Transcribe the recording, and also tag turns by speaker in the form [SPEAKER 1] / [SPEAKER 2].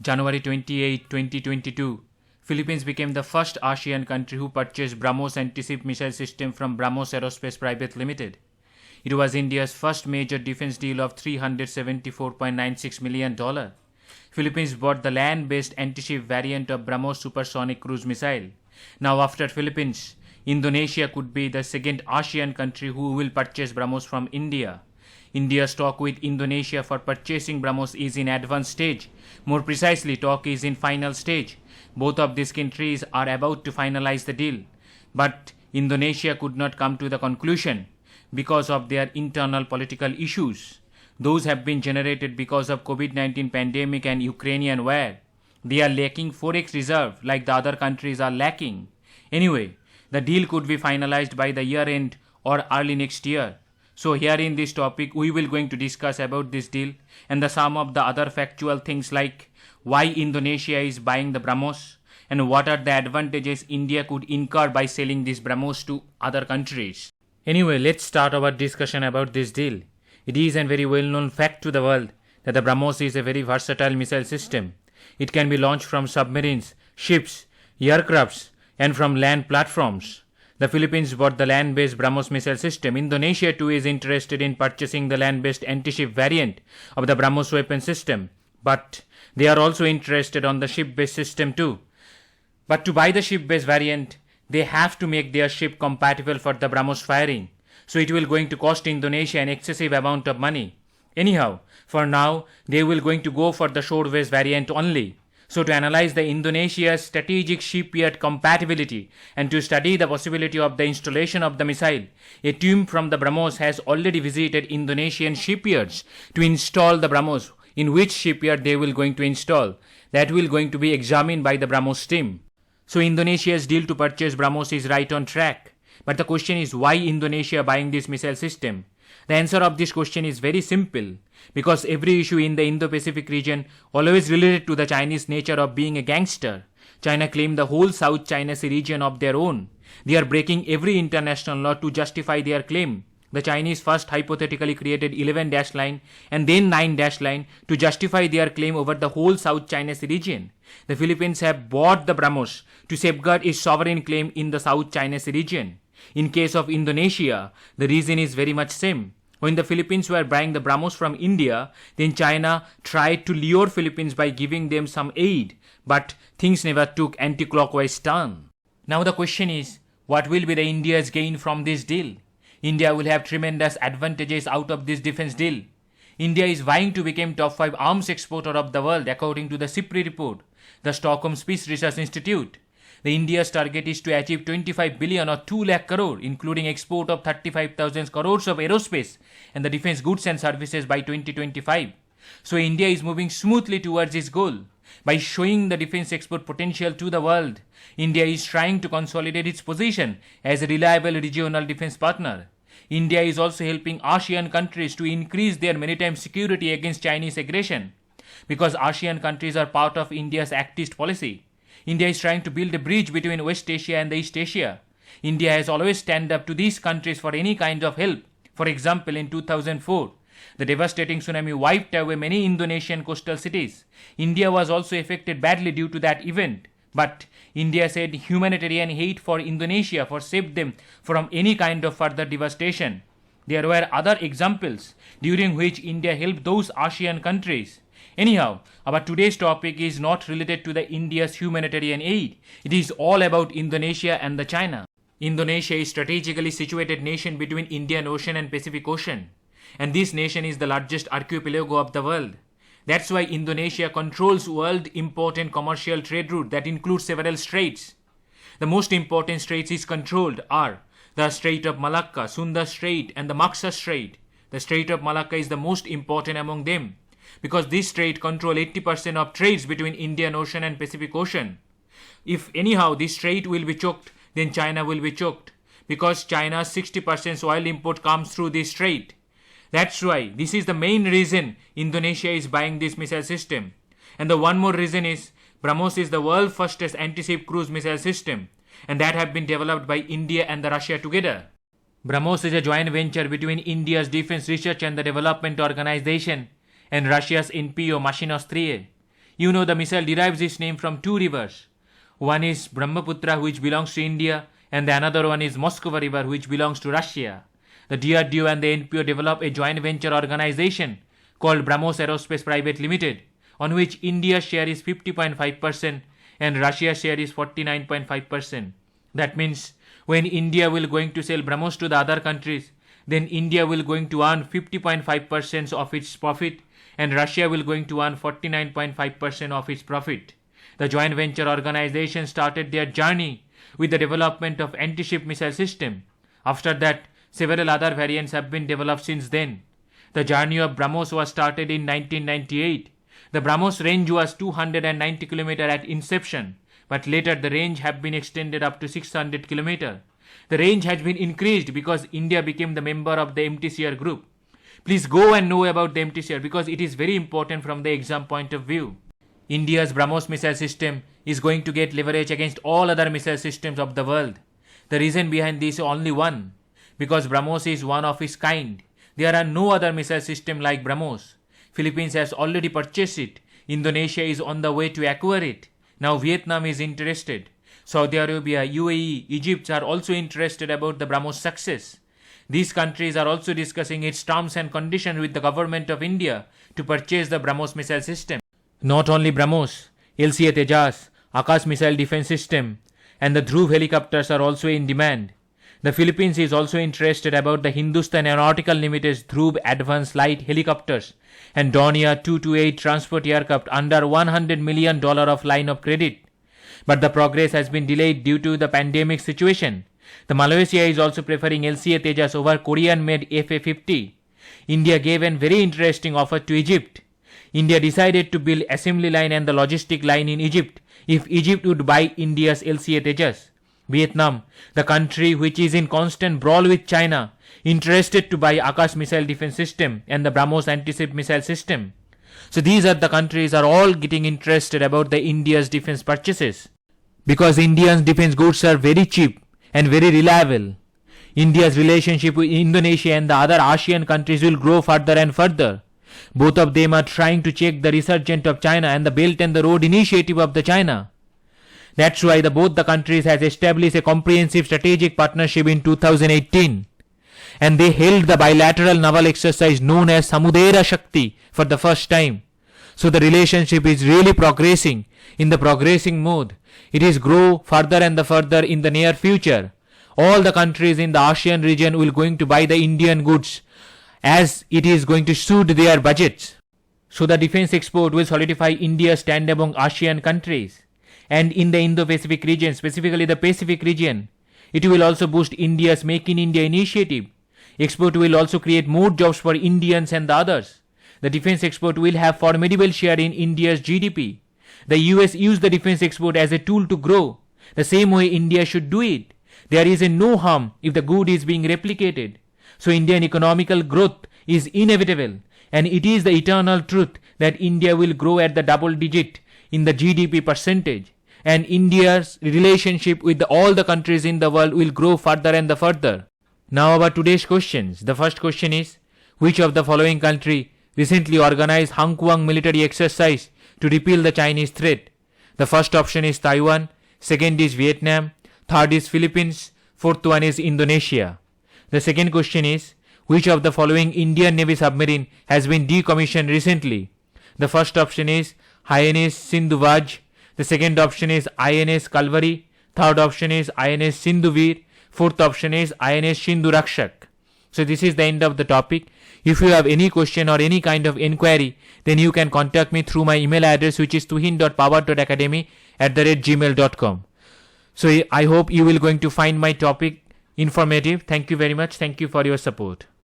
[SPEAKER 1] January 28, 2022, Philippines became the first ASEAN country who purchased Brahmos anti-ship missile system from Brahmos Aerospace Private Limited. It was India's first major defense deal of $374.96 million. Philippines bought the land-based anti-ship variant of Brahmos supersonic cruise missile. Now after Philippines, Indonesia could be the second ASEAN country who will purchase Brahmos from India. India's talk with Indonesia for purchasing Brahmos is in advanced stage. More precisely, talk is in final stage. Both of these countries are about to finalize the deal. But Indonesia could not come to the conclusion because of their internal political issues. Those have been generated because of COVID-19 pandemic and Ukrainian war. They are lacking forex reserve like the other countries are lacking. Anyway, the deal could be finalized by the year end or early next year. So here in this topic, we will going to discuss about this deal and the some of the other factual things like why Indonesia is buying the Brahmos and what are the advantages India could incur by selling this Brahmos to other countries. Anyway, let's start our discussion about this deal. It is a very well-known fact to the world that the Brahmos is a very versatile missile system. It can be launched from submarines, ships, aircrafts and from land platforms. The Philippines bought the land-based Brahmos missile system. Indonesia too is interested in purchasing the land-based anti-ship variant of the Brahmos weapon system. But they are also interested on the ship-based system too. But to buy the ship-based variant, they have to make their ship compatible for the Brahmos firing. So it will going to cost Indonesia an excessive amount of money. Anyhow, for now, they will going to go for the shore-based variant only. So to analyze the Indonesia's strategic shipyard compatibility and to study the possibility of the installation of the missile, a team from the Brahmos has already visited Indonesian shipyards to install the Brahmos. In which shipyard they will going to install, that will going to be examined by the Brahmos team. So Indonesia's deal to purchase Brahmos is right on track. But the question is why Indonesia buying this missile system? The answer of this question is very simple. Because every issue in the Indo-Pacific region always related to the Chinese nature of being a gangster. China claimed the whole South China Sea region of their own. They are breaking every international law to justify their claim. The Chinese first hypothetically created 11-dash line and then 9-dash line to justify their claim over the whole South China Sea region. The Philippines have bought the Brahmos to safeguard its sovereign claim in the South China Sea region. In case of Indonesia, the reason is very much same. When the Philippines were buying the Brahmos from India, then China tried to lure Philippines by giving them some aid, but things never took anti-clockwise turn. Now the question is, what will be the India's gain from this deal? India will have tremendous advantages out of this defense deal. India is vying to become top 5 arms exporter of the world according to the SIPRI report, the Stockholm Peace Research Institute. The India's target is to achieve 25 billion or 2 lakh crore, including export of 35,000 crores of aerospace and the defense goods and services by 2025. So India is moving smoothly towards its goal. By showing the defense export potential to the world, India is trying to consolidate its position as a reliable regional defense partner. India is also helping ASEAN countries to increase their maritime security against Chinese aggression. Because ASEAN countries are part of India's Act East policy, India is trying to build a bridge between West Asia and the East Asia. India has always stand up to these countries for any kind of help. For example, in 2004, the devastating tsunami wiped away many Indonesian coastal cities. India was also affected badly due to that event. But India said humanitarian aid for Indonesia for saved them from any kind of further devastation. There were other examples during which India helped those ASEAN countries. Anyhow, our today's topic is not related to the India's humanitarian aid. It is all about Indonesia and the China. Indonesia is strategically situated nation between Indian Ocean and Pacific Ocean. And this nation is the largest archipelago of the world. That's why Indonesia controls world important commercial trade route that includes several straits. The most important straits is controlled are the Strait of Malacca, Sunda Strait and the Maksa Strait. The Strait of Malacca is the most important among them, because this strait control 80% of trades between Indian Ocean and Pacific Ocean. If anyhow this strait will be choked, then China will be choked, because China's 60% oil import comes through this strait. That's why this is the main reason Indonesia is buying this missile system. And the one more reason is Brahmos is the world's fastest anti-ship cruise missile system, and that have been developed by India and the Russia together. Brahmos is a joint venture between India's Defense Research and the Development Organization and Russia's NPO Mashinos 3A. You know the missile derives its name from two rivers. One is Brahmaputra, which belongs to India, and the another one is Moskva River, which belongs to Russia. The DRDO and the NPO developed a joint venture organization called Brahmos Aerospace Private Limited, on which India's share is 50.5% and Russia's share is 49.5%. That means when India will going to sell Brahmos to the other countries, then India will going to earn 50.5% of its profit and Russia will going to earn 49.5% of its profit. The joint venture organization started their journey with the development of anti-ship missile system. After that, several other variants have been developed since then. The journey of Brahmos was started in 1998. The Brahmos range was 290 km at inception, but later the range have been extended up to 600 km. The range has been increased because India became the member of the MTCR group. Please go and know about the MTCR because it is very important from the exam point of view. India's Brahmos missile system is going to get leverage against all other missile systems of the world. The reason behind this is only one, because Brahmos is one of its kind. There are no other missile system like Brahmos. Philippines has already purchased it. Indonesia is on the way to acquire it. Now Vietnam is interested. Saudi Arabia, UAE, Egypt are also interested about the Brahmos success. These countries are also discussing its terms and conditions with the government of India to purchase the Brahmos missile system. Not only Brahmos, LCA Tejas, Akash missile defense system and the Dhruv helicopters are also in demand. The Philippines is also interested about the Hindustan Aeronautical Limited's Dhruv advanced light helicopters and Dornier 228 transport aircraft under $100 million of line of credit. But the progress has been delayed due to the pandemic situation. The Malaysia is also preferring LCA Tejas over Korean-made FA-50. India gave a very interesting offer to Egypt. India decided to build assembly line and the logistic line in Egypt if Egypt would buy India's LCA Tejas. Vietnam, the country which is in constant brawl with China, interested to buy Akash missile defense system and the Brahmos anti-ship missile system. So these are the countries are all getting interested about the India's defense purchases. Because India's defense goods are very cheap and very reliable. India's relationship with Indonesia and the other ASEAN countries will grow further and further. Both of them are trying to check the resurgence of China and the Belt and the Road Initiative of the China. That's why both the countries has established a comprehensive strategic partnership in 2018. And they held the bilateral naval exercise known as Samudera Shakti for the first time. So the relationship is really progressing in the progressing mode. It is grow further and further in the near future. All the countries in the ASEAN region will going to buy the Indian goods as it is going to suit their budgets. So the defense export will solidify India's stand among ASEAN countries. And in the Indo-Pacific region, specifically the Pacific region, it will also boost India's Make in India initiative. Export will also create more jobs for Indians and the others. The defense export will have formidable share in India's GDP. The US used the defense export as a tool to grow. The same way India should do it. There is no harm if the good is being replicated. So Indian economical growth is inevitable and it is the eternal truth that India will grow at the double digit in the GDP percentage. And India's relationship with all the countries in the world will grow further and further. Now about today's questions. The first question is, which of the following country recently organized Hankuang military exercise to repel the Chinese threat? The first option is Taiwan, second is Vietnam, third is Philippines, fourth one is Indonesia. The second question is, which of the following Indian Navy submarine has been decommissioned recently? The first option is INS Sindhuvaj, the second option is INS Kalvari, third option is INS Sindhuvir, fourth option is INS Sindhurakshak. So this is the end of the topic. If you have any question or any kind of inquiry, then you can contact me through my email address which is tuhin.power.academy@gmail.com. So I hope you will going to find my topic informative. Thank you very much. Thank you for your support.